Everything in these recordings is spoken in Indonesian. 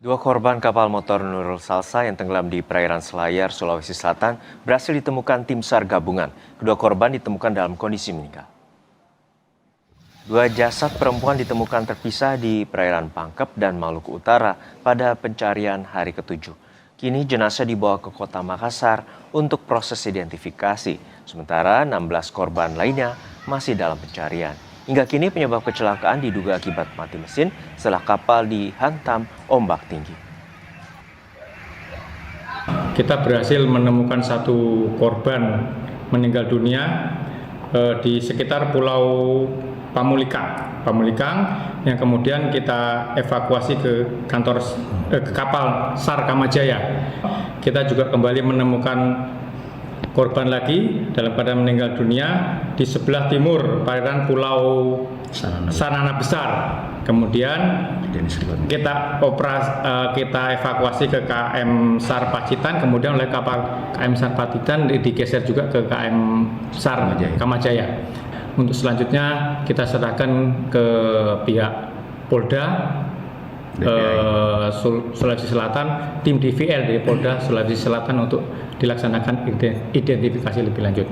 Dua korban kapal motor Nurul Salsa yang tenggelam di perairan Selayar, Sulawesi Selatan berhasil ditemukan tim SAR gabungan. Kedua korban ditemukan dalam kondisi meninggal. Dua jasad perempuan ditemukan terpisah di perairan Pangkep dan Maluku Utara pada pencarian hari ke-7. Kini jenazah dibawa ke kota Makassar untuk proses identifikasi. Sementara 16 korban lainnya masih dalam pencarian. Hingga kini penyebab kecelakaan diduga akibat mati mesin setelah kapal dihantam ombak tinggi. Kita berhasil menemukan satu korban meninggal dunia di sekitar Pulau Pamulikang yang kemudian kita evakuasi ke kapal SAR Kamajaya. Kita juga kembali menemukan korban lagi dalam keadaan meninggal dunia di sebelah timur perairan Pulau Sanana Besar. Kemudian kita evakuasi ke KM SAR Pacitan, kemudian oleh kapal KM SAR Pacitan digeser juga ke KM SAR Kamajaya. Untuk selanjutnya kita serahkan ke pihak Polda Sulawesi Selatan, tim DVL dari Polda Sulawesi Selatan untuk dilaksanakan identifikasi lebih lanjut.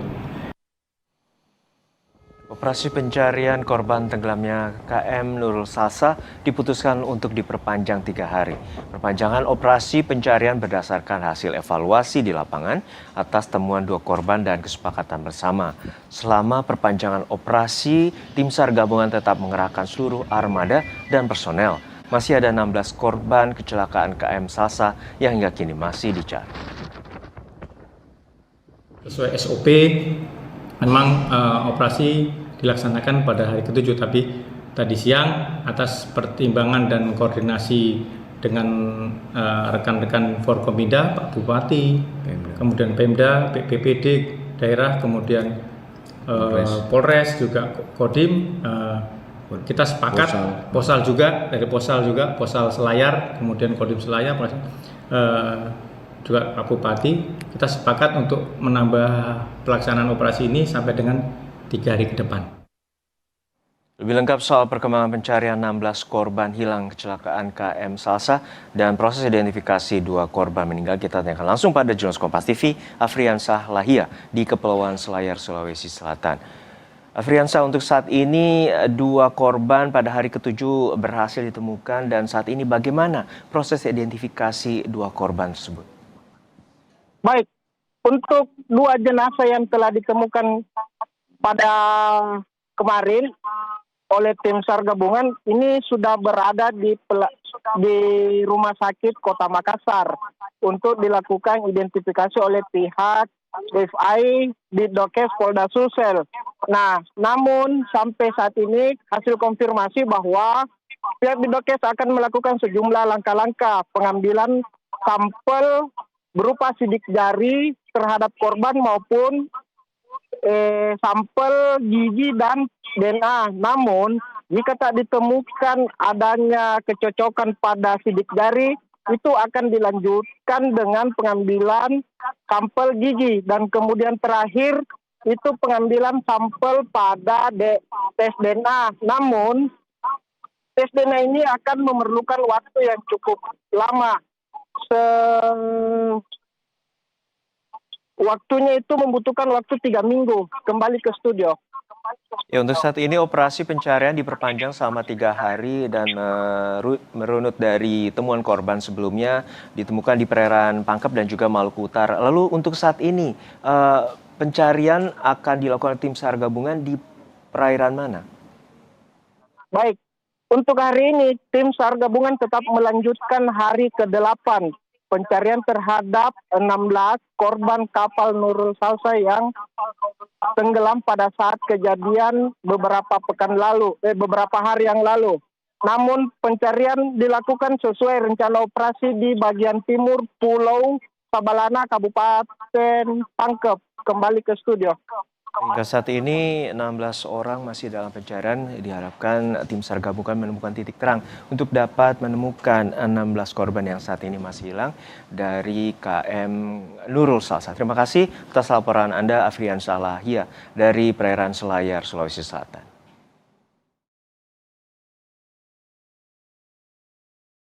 Operasi pencarian korban tenggelamnya KM Nurul Salsa diputuskan untuk diperpanjang 3 hari. Perpanjangan operasi pencarian berdasarkan hasil evaluasi di lapangan atas temuan 2 korban dan kesepakatan bersama. Selama perpanjangan operasi, tim SAR gabungan tetap mengerahkan seluruh armada dan personel. Masih ada 16 korban kecelakaan KM Salsa yang hingga kini masih dicari. Sesuai SOP, memang operasi dilaksanakan pada hari ke-7, tapi tadi siang atas pertimbangan dan koordinasi dengan rekan-rekan Forkominda, Pak Bupati, kemudian Pemda, BPPD daerah, kemudian Polres juga Kodim, kita sepakat Posal juga dari Posal Selayar, kemudian Kodim Selayar, juga Pak Bupati, kita sepakat untuk menambah pelaksanaan operasi ini sampai dengan 3 hari ke depan. Lebih lengkap soal perkembangan pencarian 16 korban hilang kecelakaan KM Salsa dan proses identifikasi 2 korban meninggal, kita tanyakan langsung pada jurnalis Kompas TV, Afriansah Lahia di Kepulauan Selayar, Sulawesi Selatan. Afriansah, untuk saat ini 2 korban pada hari ke-7 berhasil ditemukan dan saat ini bagaimana proses identifikasi 2 korban tersebut? Baik, untuk 2 jenazah yang telah ditemukan pada kemarin oleh tim SAR gabungan ini sudah berada di Rumah Sakit Kota Makassar untuk dilakukan identifikasi oleh pihak DFI di Dokes Polda Sulsel. Nah, namun sampai saat ini hasil konfirmasi bahwa pihak Bidokes akan melakukan sejumlah langkah-langkah pengambilan sampel berupa sidik jari terhadap korban maupun sampel gigi dan DNA. Namun, jika tak ditemukan adanya kecocokan pada sidik jari, itu akan dilanjutkan dengan pengambilan sampel gigi. Dan kemudian terakhir, itu pengambilan sampel pada tes DNA. Namun, tes DNA ini akan memerlukan waktu yang cukup lama. Waktunya itu membutuhkan waktu 3 minggu kembali ke studio. Ya, untuk saat ini operasi pencarian diperpanjang selama 3 hari dan merunut dari temuan korban sebelumnya ditemukan di perairan Pangkep dan juga Maluku Utara. Lalu untuk saat ini pencarian akan dilakukan tim SAR gabungan di perairan mana? Baik, untuk hari ini tim SAR gabungan tetap melanjutkan hari ke-8 pencarian terhadap 16 korban kapal Nurul Salsa yang tenggelam pada saat kejadian beberapa hari yang lalu. Namun pencarian dilakukan sesuai rencana operasi di bagian timur Pulau Sabalana, Kabupaten Pangkep. Kembali ke studio. Hingga saat ini 16 orang masih dalam pencarian. Diharapkan tim SAR gabungan menemukan titik terang untuk dapat menemukan 16 korban yang saat ini masih hilang dari KM Nurul Salsa. Terima kasih atas laporan Anda, Afriansah Lahia dari perairan Selayar, Sulawesi Selatan.